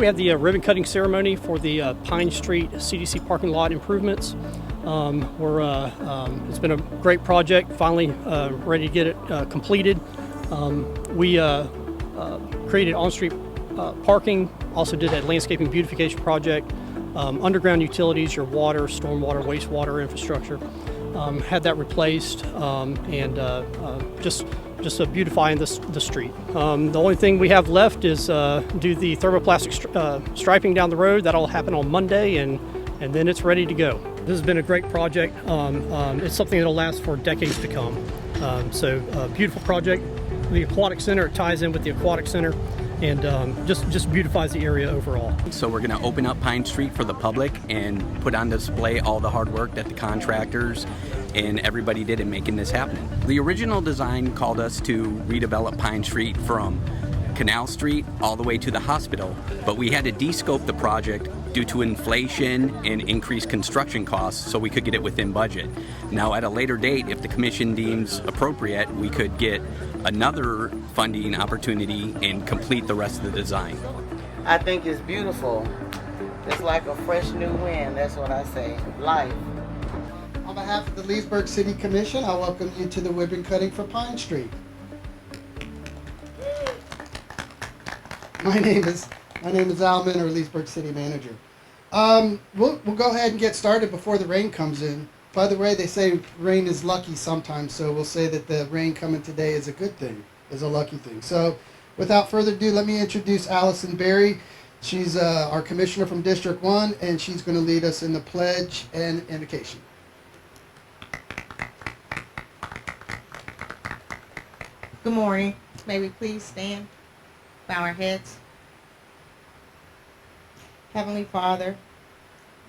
we had the ribbon cutting ceremony for the Pine Street CDC parking lot improvements. It's been a great project, finally ready to get it completed. We created on-street parking, also did that landscaping beautification project, underground utilities, your water, stormwater, wastewater infrastructure. Had that replaced and just beautifying the street. The only thing we have left is do the thermoplastic striping down the road. That'll happen on Monday, and then it's ready to go. This has been a great project. It's something that'll last for decades to come. Beautiful project. The aquatic center, it ties in with the aquatic center, and just beautifies the area overall. So we're going to open up Pine Street for the public and put on display all the hard work that the contractors and everybody did in making this happen. The original design called us to redevelop Pine Street from Canal Street all the way to the hospital, but we had to de-scope the project due to inflation and increased construction costs so we could get it within budget. Now at a later date, if the commission deems appropriate, we could get another funding opportunity and complete the rest of the design. I think it's beautiful. It's like a fresh new wind, that's what I say, life. On behalf of the Leesburg City Commission, I welcome you to the ribbon cutting for Pine Street. My name is Al Minner, Leesburg City Manager. We'll go ahead and get started before the rain comes in. By the way, they say rain is lucky sometimes, so we'll say that the rain coming today is a good thing, is a lucky thing. So without further ado, let me introduce Allison Berry. She's our commissioner from District 1, and she's going to lead us in the pledge and invocation. Good morning. May we please stand, bow our heads. Heavenly Father,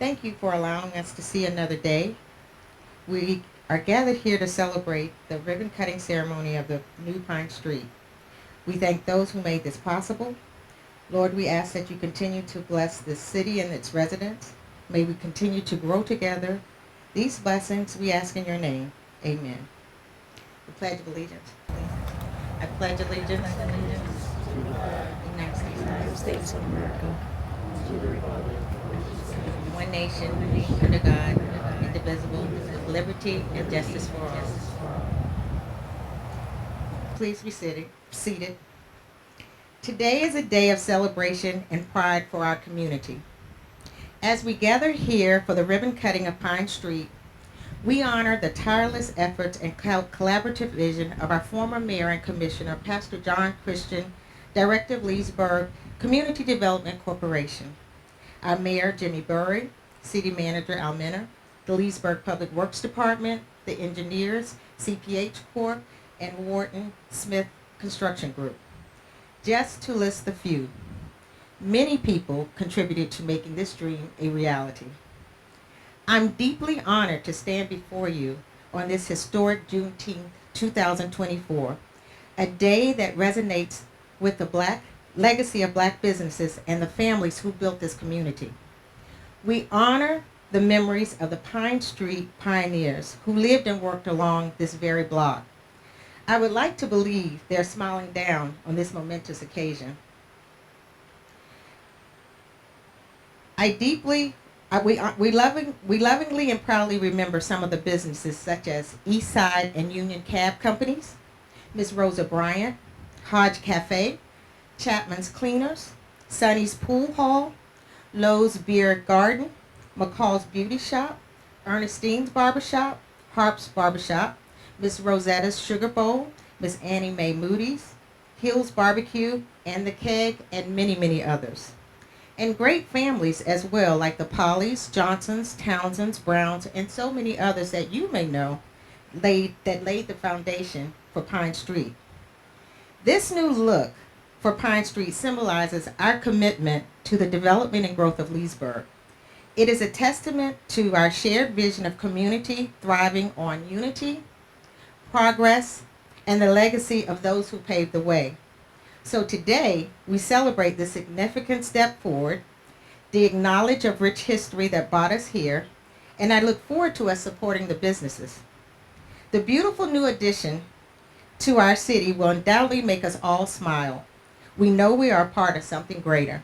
thank you for allowing us to see another day. We are gathered here to celebrate the ribbon cutting ceremony of the new Pine Street. We thank those who made this possible. Lord, we ask that you continue to bless this city and its residents. May we continue to grow together. These blessings we ask in your name. Amen. The Pledge of Allegiance. I pledge allegiance to the United States of America, one nation, under God, indivisible, with liberty and justice for all. Please be seated. Today is a day of celebration and pride for our community. As we gather here for the ribbon cutting of Pine Street, we honor the tireless efforts and collaborative vision of our former mayor and commissioner, Pastor John Christian, Director of Leesburg Community Development Corporation, our mayor, Jimmy Burry, city manager, Al Minner, the Leesburg Public Works Department, the engineers, CPH Corp., and Wharton Smith Construction Group. Just to list a few, many people contributed to making this dream a reality. I'm deeply honored to stand before you on this historic Juneteenth 2024, a day that resonates with the legacy of Black businesses and the families who built this community. We honor the memories of the Pine Street pioneers who lived and worked along this very block. I would like to believe they're smiling down on this momentous occasion. We lovingly and proudly remember some of the businesses such as Eastside and Union Cab Companies, Ms. Rosa Bryant, Hodge Cafe, Chapman's Cleaners, Sonny's Pool Hall, Lowe's Beer Garden, McCall's Beauty Shop, Ernestine's Barbershop, Harp's Barbershop, Miss Rosetta's Sugar Bowl, Miss Annie Mae Moody's, Hill's Barbecue, and The Keg, and many, many others. And great families as well, like the Pollys, Johnsons, Townsends, Browns, and so many others that you may know laid the foundation for Pine Street. This new look for Pine Street symbolizes our commitment to the development and growth of Leesburg. It is a testament to our shared vision of community thriving on unity, progress, and the legacy of those who paved the way. So today, we celebrate the significant step forward, the acknowledge of rich history that brought us here, and I look forward to us supporting the businesses. The beautiful new addition to our city will undoubtedly make us all smile. We know we are a part of something greater.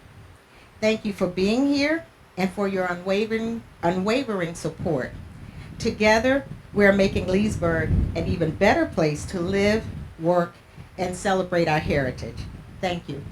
Thank you for being here and for your unwavering support. Together, we're making Leesburg an even better place to live, work, and celebrate our heritage. Thank you.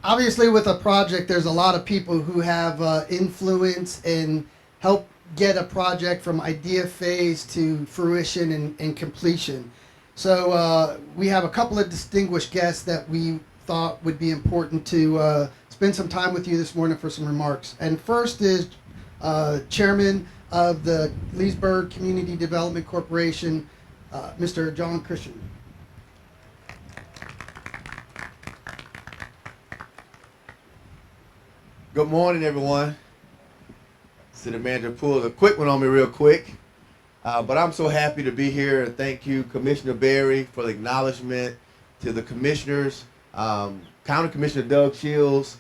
Obviously, with a project, there's a lot of people who have influence and help get a project from idea phase to fruition and completion. So we have a couple of distinguished guests that we thought would be important to spend some time with you this morning for some remarks. And first is Chairman of the Leesburg Community Development Corporation, Mr. John Christian. Good morning, everyone. City Manager pulled a quick one on me real quick, but I'm so happy to be here, and thank you, Commissioner Berry, for the acknowledgement, to the commissioners, County Commissioner Doug Shields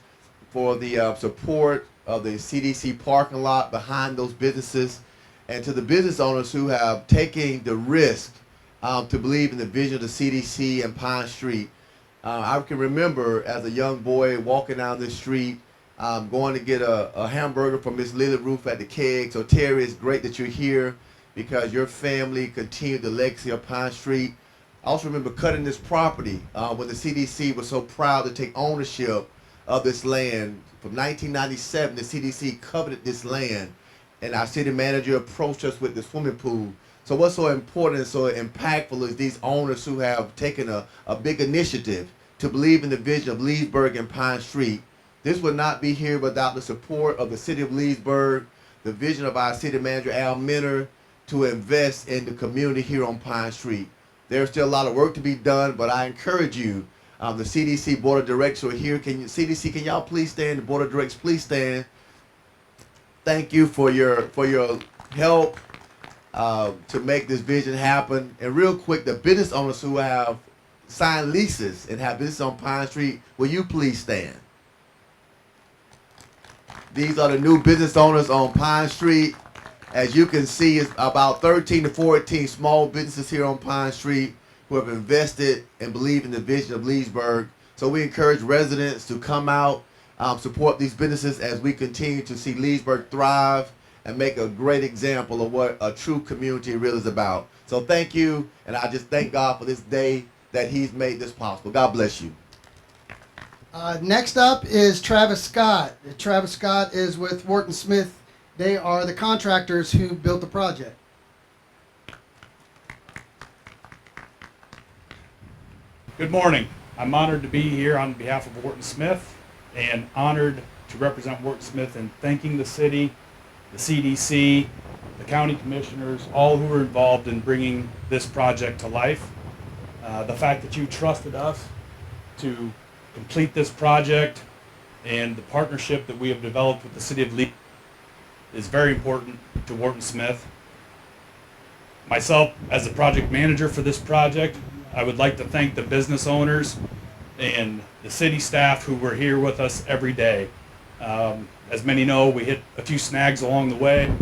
for the support of the CDC parking lot behind those businesses, and to the business owners who have taken the risk to believe in the vision of the CDC and Pine Street. I can remember as a young boy walking down this street, going to get a hamburger from Miss Lily Roof at the Keg. So Terry, it's great that you're here because your family continued the legacy of Pine Street. I also remember cutting this property when the CDC was so proud to take ownership of this land. From 1997, the CDC coveted this land, and our city manager approached us with the swimming pool. So what's so important and so impactful is these owners who have taken a big initiative to believe in the vision of Leesburg and Pine Street. This would not be here without the support of the City of Leesburg, the vision of our city manager, Al Minner, to invest in the community here on Pine Street. There's still a lot of work to be done, but I encourage you, the CDC Board of Directors are here. CDC, can y'all please stand? The Board of Directors, please stand. Thank you for your help to make this vision happen. And real quick, the business owners who have signed leases and have business on Pine Street, will you please stand? These are the new business owners on Pine Street. As you can see, it's about 13 to 14 small businesses here on Pine Street who have invested and believe in the vision of Leesburg. So we encourage residents to come out, support these businesses as we continue to see Leesburg thrive and make a great example of what a true community really is about. So thank you, and I just thank God for this day that He's made this possible. God bless you. Next up is Travis Scott. Travis Scott is with Wharton Smith. They are the contractors who built the project. Good morning. I'm honored to be here on behalf of Wharton Smith and honored to represent Wharton Smith in thanking the city, the CDC, the county commissioners, all who were involved in bringing this project to life. The fact that you trusted us to complete this project and the partnership that we have developed with the City of Leesburg is very important to Wharton Smith. Myself, as the project manager for this project, I would like to thank the business owners and the city staff who were here with us every day. As many know, we hit a few snags along the way.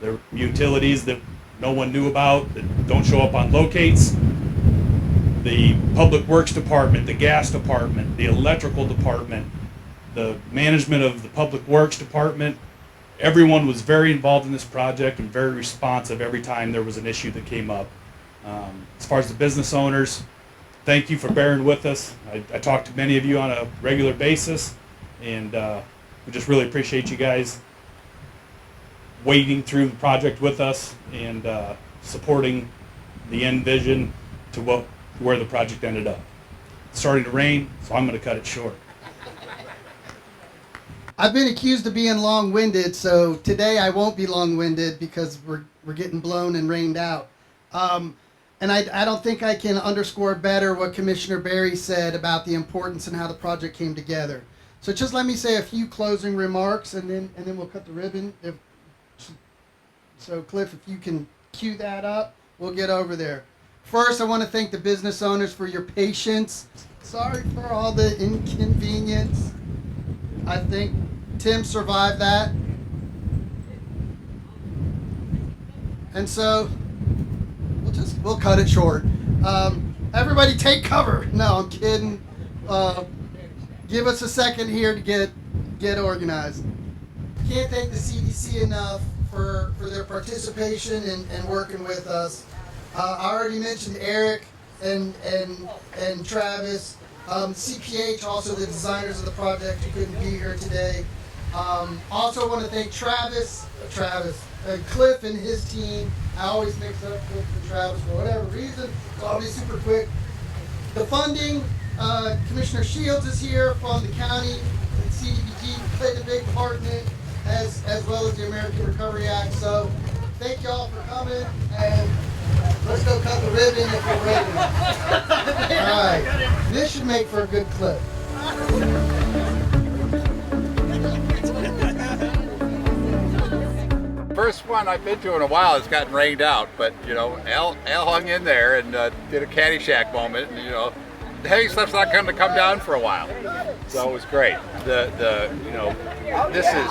There were utilities that no one knew about that don't show up on locates. The Public Works Department, the Gas Department, the Electrical Department, the management of the Public Works Department, everyone was very involved in this project and very responsive every time there was an issue that came up. As far as the business owners, thank you for bearing with us. I talk to many of you on a regular basis, and we just really appreciate you guys wading through the project with us and supporting the end vision to where the project ended up. It's starting to rain, so I'm going to cut it short. I've been accused of being long-winded, so today I won't be long-winded because we're getting blown and rained out. And I don't think I can underscore better what Commissioner Berry said about the importance and how the project came together. So just let me say a few closing remarks, and then we'll cut the ribbon. So Cliff, if you can cue that up, we'll get over there. First, I want to thank the business owners for your patience. Sorry for all the inconvenience. I think Tim survived that. And so we'll cut it short. Everybody take cover. No, I'm kidding. Give us a second here to get organized. Can't thank the CDC enough for their participation and working with us. I already mentioned Eric and Travis. CPH, also the designers of the project, who couldn't be here today. Also want to thank Travis, Cliff and his team. I always mix up Cliff and Travis for whatever reason, so I'll be super quick. The funding, Commissioner Shields is here from the county, and CDBG played a big part in it, as well as the American Recovery Act. So thank you all for coming, and let's go cut the ribbon if we're ready. All right, this should make for a good clip. First one I've been to in a while. It's gotten rained out, but Al hung in there and did a Caddyshack moment. And, the heavy stuff's not going to come down for a while, so it was great. This is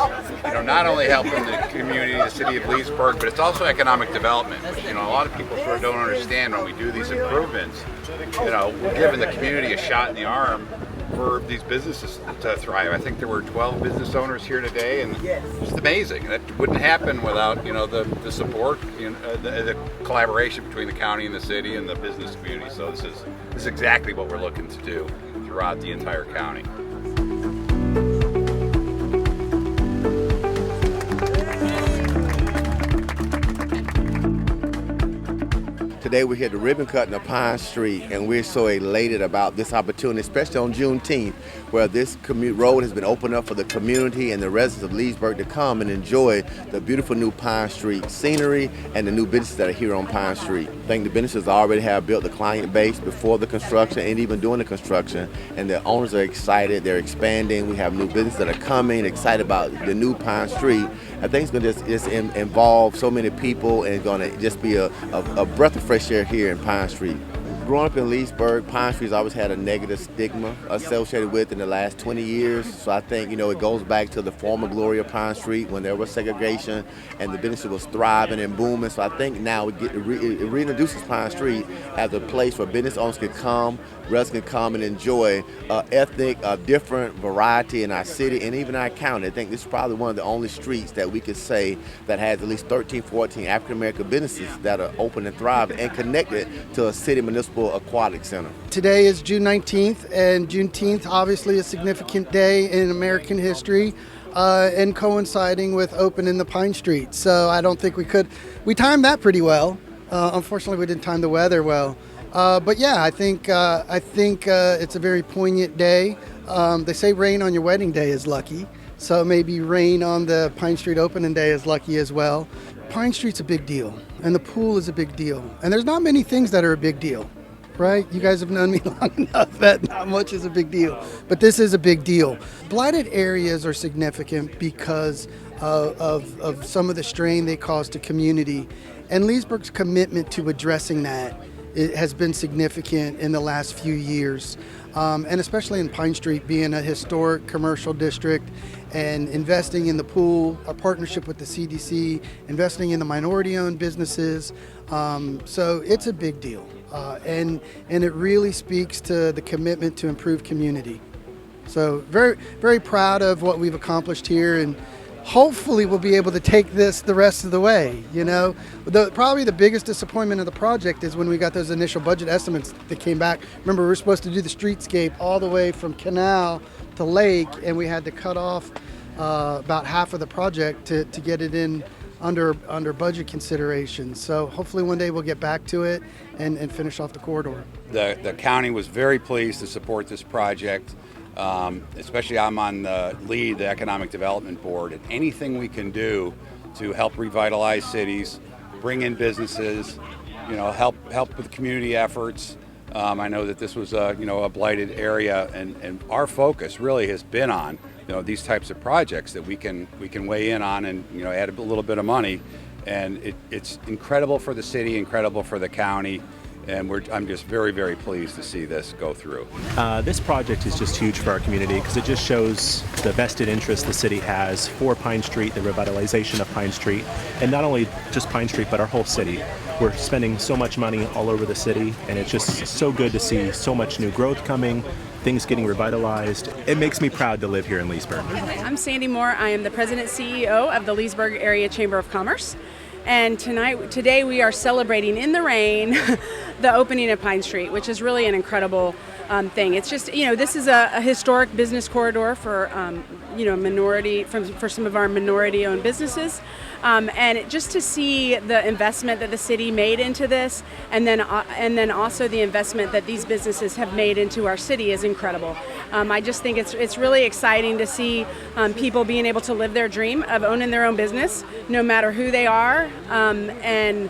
not only helping the community, the city of Leesburg, but it's also economic development. Which, a lot of people sort of don't understand when we do these improvements. We're giving the community a shot in the arm for these businesses to thrive. I think there were 12 business owners here today, and it's just amazing. That wouldn't happen without the support, the collaboration between the county and the city and the business community. So this is exactly what we're looking to do throughout the entire county. Today we're here at the ribbon cutting of Pine Street, and we're so elated about this opportunity, especially on Juneteenth, where this road has been opened up for the community and the residents of Leesburg to come and enjoy the beautiful new Pine Street scenery and the new businesses that are here on Pine Street. I think the businesses already have built the client base before the construction and even during the construction, and the owners are excited. They're expanding. We have new businesses that are coming, excited about the new Pine Street. I think it's going to just involve so many people, and it's going to just be a breath of fresh air here in Pine Street. Growing up in Leesburg, Pine Street's always had a negative stigma associated with in the last 20 years. So I think, it goes back to the former glory of Pine Street when there was segregation and the business was thriving and booming. So I think now it reintroduces Pine Street as a place where business owners can come, residents can come and enjoy ethnic, different variety in our city and even our county. I think this is probably one of the only streets that we could say that has at least 13, 14 African-American businesses that are open and thriving and connected to a city municipal aquatic center. Today is June 19th, and Juneteenth, obviously a significant day in American history, and coinciding with opening the Pine Street. So I don't think we timed that pretty well. Unfortunately, we didn't time the weather well. But yeah, I think it's a very poignant day. They say rain on your wedding day is lucky, so maybe rain on the Pine Street opening day is lucky as well. Pine Street's a big deal, and the pool is a big deal, and there's not many things that are a big deal, right? You guys have known me long enough that not much is a big deal, but this is a big deal. Blighted areas are significant because of some of the strain they cause to community, and Leesburg's commitment to addressing that has been significant in the last few years, and especially in Pine Street being a historic commercial district, and investing in the pool, a partnership with the CDC, investing in the minority-owned businesses. So it's a big deal, and it really speaks to the commitment to improve community. So very, very proud of what we've accomplished here, and hopefully we'll be able to take this the rest of the way. Probably the biggest disappointment of the project is when we got those initial budget estimates that came back. Remember, we were supposed to do the streetscape all the way from Canal to Lake, and we had to cut off about half of the project to get it in under budget considerations. So hopefully one day we'll get back to it and finish off the corridor. The county was very pleased to support this project. Especially I'm on the Economic Development Board, and anything we can do to help revitalize cities, bring in businesses, help with community efforts. I know that this was a blighted area, and our focus really has been on these types of projects that we can weigh in on and add a little bit of money, and it's incredible for the city, incredible for the county. And I'm just very, very pleased to see this go through. This project is just huge for our community because it just shows the vested interest the city has for Pine Street, the revitalization of Pine Street, and not only just Pine Street, but our whole city. We're spending so much money all over the city, and it's just so good to see so much new growth coming, things getting revitalized. It makes me proud to live here in Leesburg. I'm Sandy Moore. I am the President CEO of the Leesburg Area Chamber of Commerce. And today we are celebrating in the rain the opening of Pine Street, which is really an incredible thing. It's just, this is a historic business corridor for, for some of our minority-owned businesses. And just to see the investment that the city made into this, and then also the investment that these businesses have made into our city is incredible. I just think it's really exciting to see people being able to live their dream of owning their own business, no matter who they are, and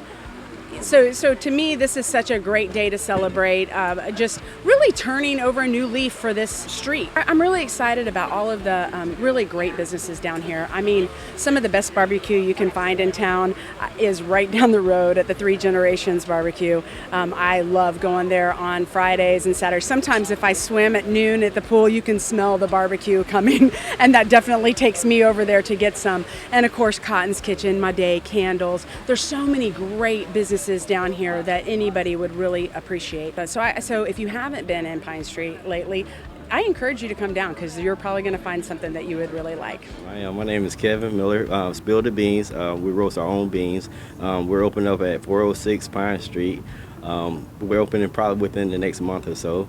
so to me, this is such a great day to celebrate, just really turning over a new leaf for this street. I'm really excited about all of the really great businesses down here. I mean, some of the best barbecue you can find in town is right down the road at the Three Generations Barbecue. I love going there on Fridays and Saturdays. Sometimes if I swim at noon at the pool, you can smell the barbecue coming, and that definitely takes me over there to get some. And of course, Cotton's Kitchen, My Day, Candles. There's so many great businesses down here that anybody would really appreciate. So if you haven't been in Pine Street lately, I encourage you to come down because you're probably going to find something that you would really like. My name is Kevin Miller. Spill the Beans. We roast our own beans. We're opening up at 406 Pine Street. We're opening probably within the next month or so.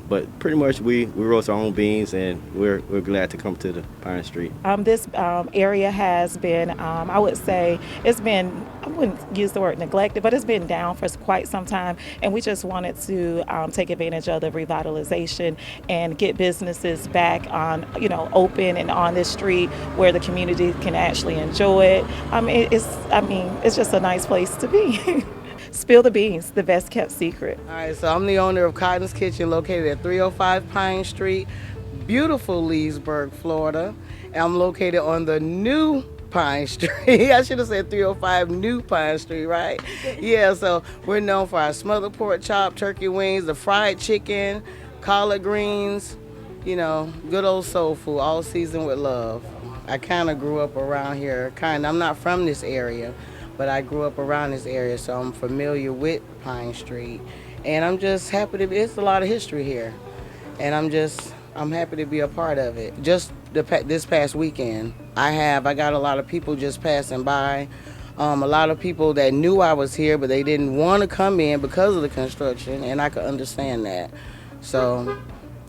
But pretty much we roast our own beans, and we're glad to come to the Pine Street. This area has been, I would say, it's been, I wouldn't use the word neglected, but it's been down for quite some time. And we just wanted to take advantage of the revitalization and get businesses back on, open and on this street where the community can actually enjoy it. It's just a nice place to be. Spill the beans, the best kept secret. All right, so I'm the owner of Cotton's Kitchen, located at 305 Pine Street, beautiful Leesburg, Florida. And I'm located on the new Pine Street. I should have said 305 New Pine Street, right? Yeah, so we're known for our smothered pork chop, turkey wings, the fried chicken, collard greens, good old soul food, all seasoned with love. I kind of grew up around here. I'm not from this area, but I grew up around this area, so I'm familiar with Pine Street. And I'm just happy it's a lot of history here. And I'm happy to be a part of it. Just this past weekend, I got a lot of people just passing by. A lot of people that knew I was here, but they didn't want to come in because of the construction, and I could understand that. So,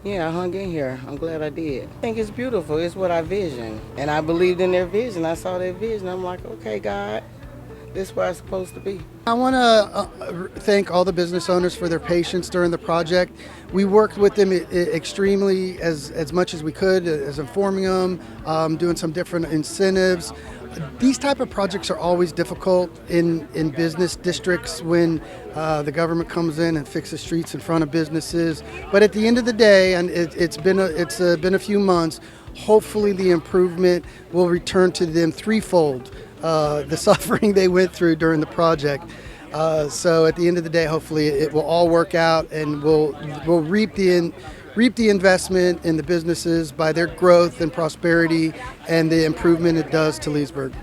yeah, I hung in here. I'm glad I did. I think it's beautiful. It's what I visioned. And I believed in their vision. I saw their vision. I'm like, okay, God, this is where I'm supposed to be. I want to thank all the business owners for their patience during the project. We worked with them extremely as much as we could, as informing them, doing some different incentives. These type of projects are always difficult in business districts when the government comes in and fixes streets in front of businesses. But at the end of the day, and it's been a few months, hopefully the improvement will return to them threefold. The suffering they went through during the project. So at the end of the day, hopefully it will all work out, and we'll reap the investment in the businesses by their growth and prosperity and the improvement it does to Leesburg.